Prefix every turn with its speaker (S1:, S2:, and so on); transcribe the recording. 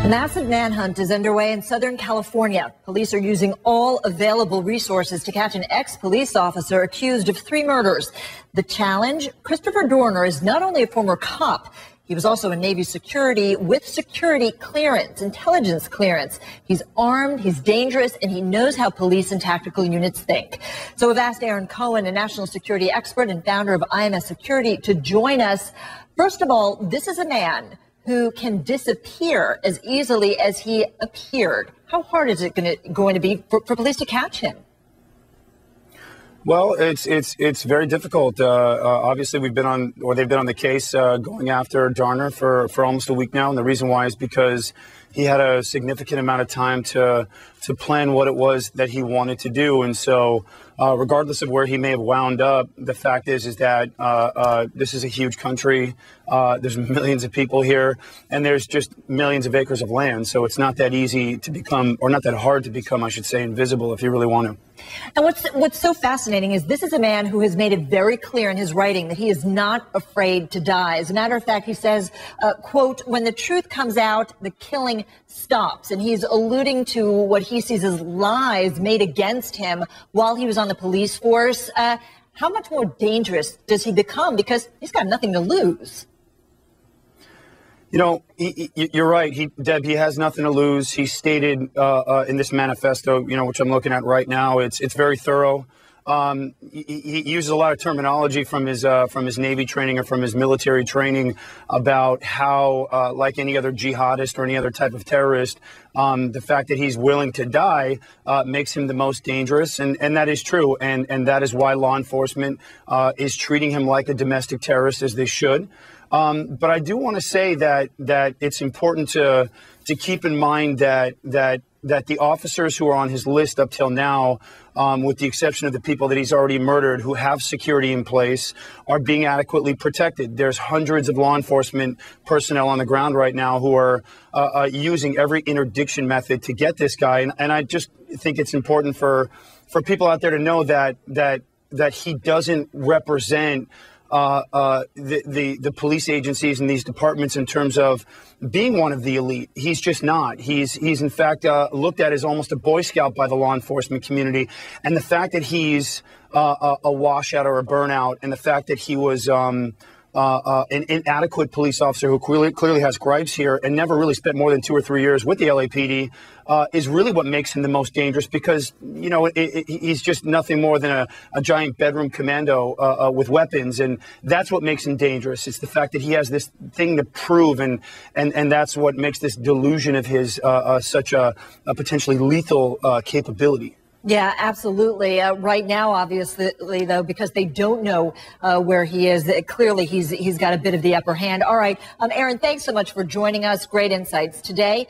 S1: A massive manhunt is underway in Southern California. Police are using all available resources to catch an ex-police officer accused of 3 murders. The challenge? Christopher Dorner is not only a former cop, he was also in Navy security with security clearance, intelligence clearance. He's armed, he's dangerous, and he knows how police and tactical units think. So we've asked Aaron Cohen, a national security expert and founder of IMS Security, to join us. First of all, this is a man who can disappear as easily as he appeared. How hard is it going to be for police to catch him?
S2: Well, it's very difficult. Obviously, they've been on the case going after Dorner for almost a week now, and the reason why is because he had a significant amount of time to plan what it was that he wanted to do, and so regardless of where he may have wound up, the fact is that this is a huge country. There's millions of people here, and there's just millions of acres of land. So it's not that easy to become, or not that hard to become, I should say, invisible if you really want to.
S1: And what's so fascinating is this is a man who has made it very clear in his writing that he is not afraid to die. As a matter of fact, he says, quote, when the truth comes out, the killing stops. And he's alluding to what he sees as lies made against him while he was on the police force. How much more dangerous does he become? Because he's got nothing to lose.
S2: You know, you're right. Deb, he has nothing to lose. He stated in this manifesto, you know, which I'm looking at right now, it's very thorough. He uses a lot of terminology from his Navy training or from his military training about how, like any other jihadist or any other type of terrorist, the fact that he's willing to die makes him the most dangerous. And that is true. And that is why law enforcement is treating him like a domestic terrorist, as they should. But I do want to say that it's important to keep in mind that the officers who are on his list up till now, with the exception of the people that he's already murdered, who have security in place, are being adequately protected. There's hundreds of law enforcement personnel on the ground right now who are using every interdiction method to get this guy. And I just think it's important for people out there to know that he doesn't represent the police agencies and these departments in terms of being one of the elite. He's just not. He's in fact looked at as almost a Boy Scout by the law enforcement community. And the fact that he's a washout or a burnout, and the fact that he was an inadequate police officer who clearly has gripes here and never really spent more than 2 or 3 years with the LAPD is really what makes him the most dangerous, because, you know, he's just nothing more than a giant bedroom commando with weapons. And that's what makes him dangerous. It's the fact that he has this thing to prove. And that's what makes this delusion of his such a potentially lethal capability.
S1: Yeah, absolutely. Right now, obviously, though, because they don't know where he is, clearly he's got a bit of the upper hand. All right. Aaron, thanks so much for joining us. Great insights today.